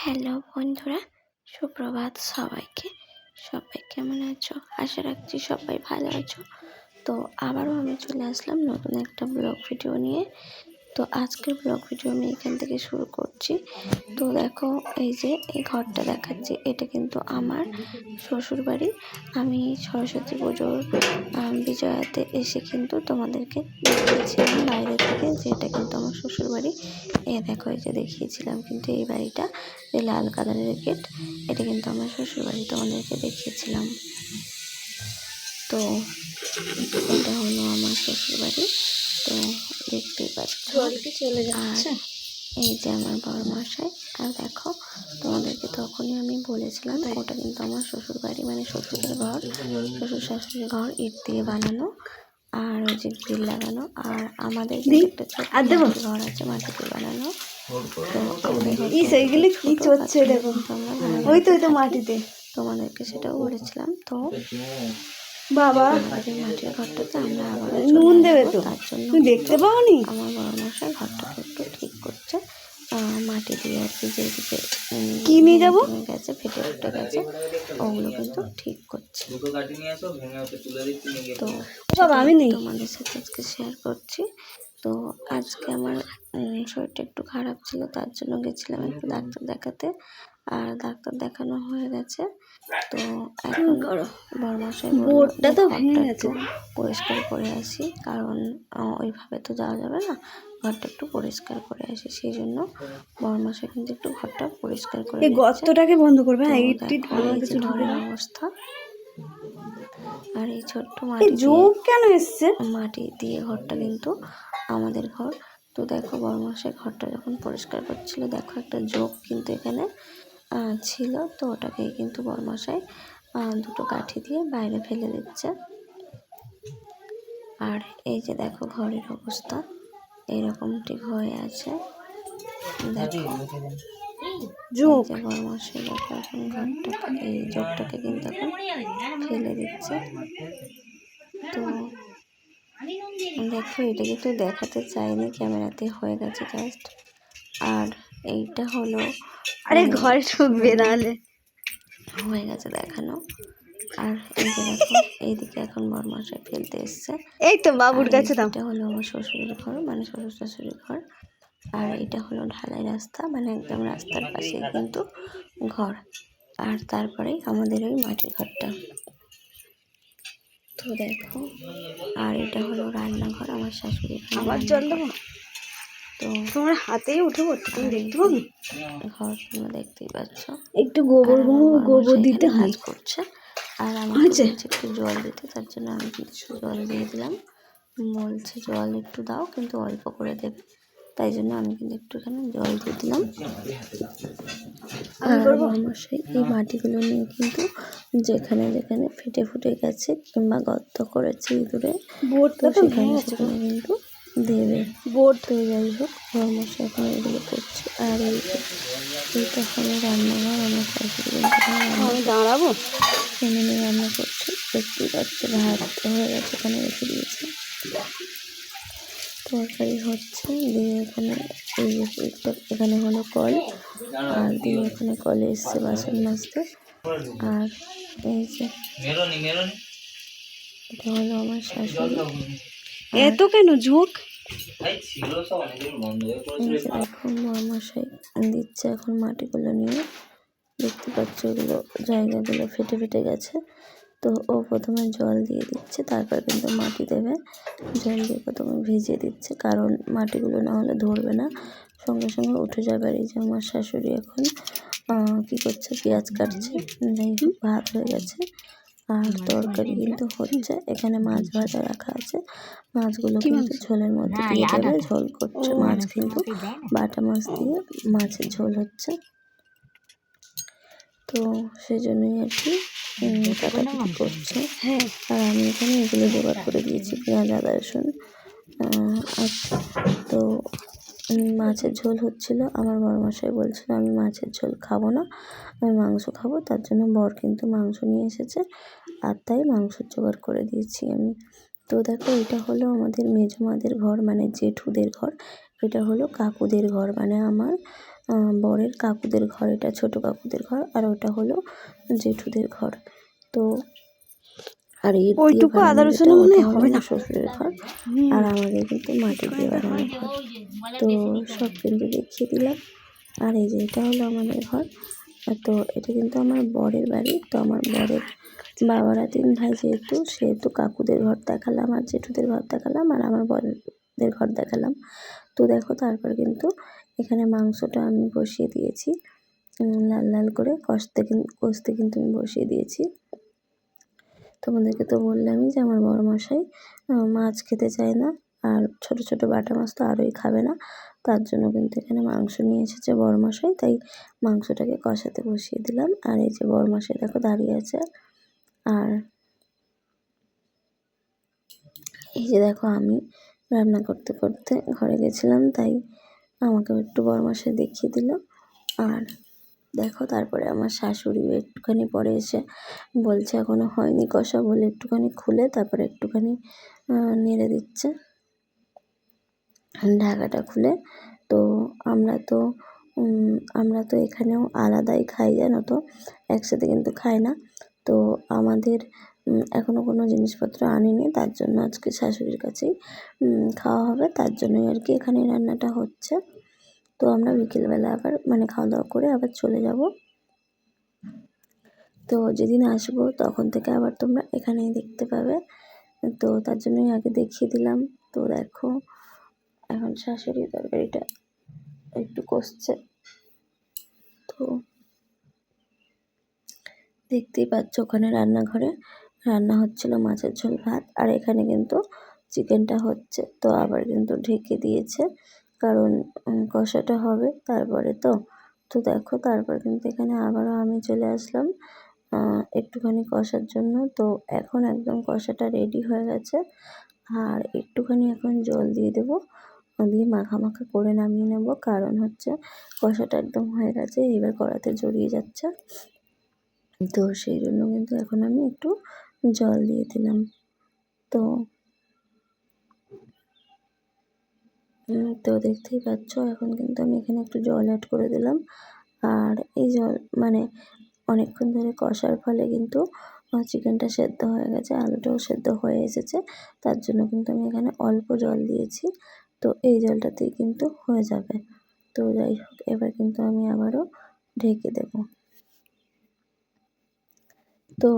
Hello বন্ধুরা, সুপ্রভাত সবাইকে। সবাই কেমন আছো? আশা রাখছি সবাই ভালো আছো। তো আবারও আমি চলে আসলাম নতুন একটা ব্লগ ভিডিও নিয়ে। তো আজকের ব্লগ ভিডিও আমি এখান থেকে শুরু করছি। তো দেখো, এই যে এই ঘরটা দেখাচ্ছি, এটা কিন্তু আমার শ্বশুর বাড়ি। আমি সরস্বতী পুজোর বিজয়াতে এসে কিন্তু তোমাদেরকে দেখিয়েছিলাম বাইরে থেকে যে এটা কিন্তু আমার শ্বশুর বাড়ি। দেখো, এই যে দেখিয়েছিলাম কিন্তু এই বাড়িটা, যে লাল কালারের গেট, এটা কিন্তু আমার শ্বশুর বাড়ি, তোমাদেরকে দেখিয়েছিলাম। তো এটা হলো আমার শ্বশুর বাড়ি। তো দেখতেই পাচ্ছ, চলে যাচ্ছে। আর এই যে আমার বড় মশাই। আর দেখো, তোমাদেরকে তখনই আমি বলেছিলাম ওটা কিন্তু আমার শ্বশুর বাড়ি, মানে শ্বশুরের ঘর, শ্বশুর শাশুড়ির ঘর, ইট দিয়ে বানানো আর ওই যে গ্রিল লাগানো। আর আমাদের কিন্তু একটা ছোট্ট মাটির ঘর আছে, মাটি দিয়ে বানানো। তো আমাদের সেইগুলি কি চলছে দেখো, ওই তো মাটিতে তোমাদেরকে সেটাও বলেছিলাম। তো বাবা আমাদের মাটির ঘরটাতে আমরা আবার নুন দেবে তো, তার জন্য তুমি দেখতে পাওনি? আমার বড় মশাই ঘরটাকে একটু ঠিক করছে। মাটি দিয়ে আর কি, যেদিকে কি নিয়ে যাবো গেছে, ফেটে ফুটে গেছে, ওগুলো কিন্তু ঠিক করছে। তো বাবা আমি নেই। তোমাদের সাথে আজকে শেয়ার করছি। তো আজকে আমার শরীরটা একটু খারাপ ছিল, তার জন্য গেছিলাম একটু ডাক্তার দেখাতে। আর ডাক্তার দেখানো হয়ে গেছে। তো এখন বড়মশাই বোর্ডটা তো ভেঙে ঘরটা গেছে। একটু পরিষ্কার করে আসি, কারণ ওইভাবে তো যাওয়া যাবে না, ঘরটা একটু পরিষ্কার করে আসি। সেই জন্য বড়মশাই কিন্তু একটু ঘরটা পরিষ্কার করে এই গর্তটাকে বন্ধ করবে। হ্যাঁ, ইট টিট ভাঙা এই কিছু যে ঢুকে ঘরের না। অবস্থা। আর এই ছোট্ট এই মাটি দিয়ে, যোগ কেন এসছে? মাটি দিয়ে ঘরটা কিন্তু আমাদের ঘর। তো দেখো, বড়মশাই ঘরটা যখন পরিষ্কার করছিল, দেখো একটা জোক কিন্তু এখানে ছিল। তো ওটাকেই কিন্তু বড়মশাই দুটো কাঠি দিয়ে বাইরে ফেলে দিচ্ছে। আর এই যে দেখো ঘরের অবস্থা এইরকম ঠিক হয়ে আছে। দেখো, যোগ যে বড়মশাই দেখো এখন ঘরটাকে, এই জোকটাকে কিন্তু এখন ফেলে দিচ্ছে। তো দেখো, এটা কিন্তু দেখাতে চাইনি, ক্যামেরাতে হয়ে গেছে জাস্ট। আর এইটা হলো, আরে ঘরে ঢুকবে নাহলে। হয়ে গেছে দেখানো। আর এই যে দেখো, এইদিকে এখন বড়মশাই ফেলতে এসছে। এই তো বাবুর কাছে দাও। এটা হলো আমার শ্বশুরের ঘর, মানে শ্বশুর শাশুড়ির ঘর। আর এটা হলো ঢালাই রাস্তা, মানে একদম রাস্তার পাশেই কিন্তু ঘর। আর তারপরেই আমাদের ওই মাটির ঘরটা। তো দেখো, আর এটা হলো রান্নাঘর, আমার শাশুড়ি আবার জল দেবো? তো তোমার হাতেই উঠে পড়ছে, তুমি দেখতে পাবি। ঘর তোমরা দেখতেই পাচ্ছ। একটু গোবর দিতে হয়। কাজ করছে, আর আমাকে বলছে একটু জল দিতে, তার জন্য আমি কিছু জল দিয়ে দিলাম। বলছে জল একটু দাও, কিন্তু অল্প করে দেবে, তাই জন্য আমি কিন্তু একটুখানি জল দিয়ে দিলাম। আর বড়মশাই এই মাটিগুলো নিয়ে কিন্তু যেখানে যেখানে ফেটে ফুটে গেছে কিংবা গর্ত করেছে ইঁদুরে, তো সেখানে সেখানে কিন্তু দেবে। তো যাই হোক, বড়মশাই এখন এগুলো করছে। আর এইটা হলো রান্নাঘর, আমার শাশুড়ি কিন্তু দাঁড়াবো। এমনি রান্না করছে, দেখতেই পাচ্ছে। ভাত হয়ে গেছে, এখানে রেখে দিয়েছে, তরকারি হচ্ছে। দিয়ে এখানে এই যে এখানে হলো কল, আর দিয়ে এখানে কলে এসছে বাসন মাজতে। আর এই যে এটা হলো আমার শাশুড়ি। এত কেন ঝোঁক? এই যে দেখো, মশাই দিচ্ছে এখন মাটিগুলো নিয়ে, দেখতে পাচ্ছ ওগুলো জায়গাগুলো ফেটে ফেটে গেছে। তো ও প্রথমে জল দিয়ে দিচ্ছে, তারপর কিন্তু মাটি দেবে। জল দিয়ে প্রথমে ভিজিয়ে দিচ্ছে, কারণ মাটিগুলো না হলে ধরবে না, সঙ্গে সঙ্গে উঠে যাবে। আর এই যে আমার শাশুড়ি এখন কী করছে, পেঁয়াজ কাটছে। যাই হোক, ভাত হয়ে গেছে আর তরকারি কিন্তু হচ্ছে। এখানে মাছ ভাজা রাখা আছে, মাছগুলো কিন্তু ঝোলের মধ্যে দিয়ে দেবে, ঝোল করছে। মাছ কিন্তু বাটা মাছ দিয়ে মাছের ঝোল হচ্ছে। তো সেই জন্যই আর কি কাটাকুটি করছে। আর আমি এখানে এগুলো জোগাড় করে দিয়েছি, পেঁয়াজ আদা রসুন। তো মাছের ঝোল হচ্ছিলো। আমার বড়মশাই বলছিল আমি মাছের ঝোল খাবো না, আমি মাংস খাবো, তার জন্য বর কিন্তু মাংস নিয়ে এসেছে, আর তাই মাংসের জোগাড় করে দিয়েছি আমি। তো দেখো, এটা হলো আমাদের মেজমাদের ঘর, মানে জেঠুদের ঘর। এটা হলো কাকুদের ঘর, মানে আমার বরের কাকুদের ঘর, এটা ছোট কাকুদের ঘর, আর ওটা হলো জেঠুদের ঘর। তো আর ইট দিয়ে ওইটুকু বানানো আদা যেটা, রসুন মনে ওটা হয় হলো হবে না। আমার শ্বশুরের ঘর, আর আমাদের কিন্তু মাটি দিয়ে বানানো ঘর। তো সব কিন্তু দেখিয়ে দিলাম। আর এই যে এটা হলো আমাদের ঘর। তো এটা কিন্তু আমার বরের বাড়ি। তো আমার বরের বাবারা 3 ভাই সেহেতু কাকুদের ঘর দেখালাম, আর জেঠুদের ঘর দেখালাম, আর আমার বরের ঘর দেখালাম। তো দেখো তারপর কিন্তু এখানে মাংসটা আমি বসিয়ে দিয়েছি, লাল লাল করে কষতে কিন্তু আমি বসিয়ে দিয়েছি। তোমাদেরকে তো বললামই যে আমার বড়মশাই মাছ খেতে চায় না, আর ছোট ছোট বাটা মাছ তো আরোই খাবে না। তার জন্য কিন্তু এখানে মাংস নিয়ে এসেছে বড়মশাই, তাই মাংসটাকে কষাতে বসিয়ে দিলাম। আর এই যে বড়মশাই দেখো দাঁড়িয়ে আছে। আর এই যে দেখো আমি রান্না করতে করতে ঘরে গেছিলাম, তাই আমাকেও একটু বড়মশাই দেখিয়ে দিল। আর দেখো তারপরে আমার শাশুড়িও একটুখানি পরে এসে বলছে এখনো হয়নি কষা, বলে একটুখানি খুলে তারপরে একটুখানি নেড়ে দিচ্ছে ঢাকাটা খুলে। তো আমরা তো এখানেও আলাদাই খাই, জানো তো, একসাথে কিন্তু খাই না। তো আমাদের এখনও কোনো জিনিসপত্র আনিনি, তার জন্য আজকে শাশুড়ির কাছেই খাওয়া হবে, তার জন্যই আর কি এখানে রান্নাটা হচ্ছে। তো আমরা বিকেলবেলা আবার মানে খাওয়া দাওয়া করে আবার চলে যাব। তো যেদিন আসবো তখন থেকে আবার তোমরা এখানেই দেখতে পাবে। তো তার জন্যই আগে দেখিয়ে দিলাম। তো দেখো এখন শাশুড়ি তরকারিটা একটু কষছে। তো দেখতেই পাচ্ছ ওখানে রান্নাঘরে রান্না হচ্ছিল মাছের ঝোল ভাত, আর এখানে কিন্তু চিকেনটা হচ্ছে। তো আবার কিন্তু ঢেকে দিয়েছে, কারণ কষাটা হবে তারপরে। তো দেখো তারপর কিন্তু এখানে আবারও আমি চলে আসলাম একটুখানি কষার জন্য। তো এখন একদম কষাটা রেডি হয়ে গেছে, আর একটুখানি এখন জল দিয়ে দেবো, দিয়ে মাখা মাখা করে নামিয়ে নেব, কারণ হচ্ছে কষাটা একদম হয়ে গেছে, এবার কড়াতে জড়িয়ে যাচ্ছে। তো সেই জন্য কিন্তু এখন আমি একটু জল দিয়ে দিলাম। তো তো দেখতেই পাচ্ছ এখন কিন্তু আমি এখানে একটু জল অ্যাড করে দিলাম। আর এই জল মানে অনেকক্ষণ ধরে কষার ফলে কিন্তু চিকেনটা সেদ্ধ হয়ে গেছে, আলুটাও সেদ্ধ হয়ে এসেছে, তার জন্য কিন্তু আমি এখানে অল্প জল দিয়েছি। তো এই জলটাতেই কিন্তু হয়ে যাবে। তো যাই হোক, এবার কিন্তু আমি আবারও ঢেকে দেব। তো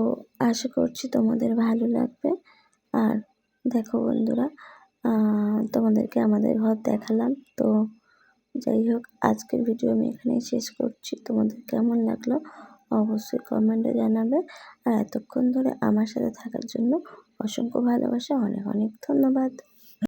আশা করছি তোমাদের ভালো লাগবে। আর দেখো বন্ধুরা, তোমাদেরকে আমাদের ঘর দেখালাম। তো যাই হোক, আজকের ভিডিও আমি এখানেই শেষ করছি। তোমাদের কেমন লাগলো অবশ্যই কমেন্টে জানাবে। আর এতক্ষণ ধরে আমার সাথে থাকার জন্য অসংখ্য ভালোবাসা, অনেক অনেক ধন্যবাদ।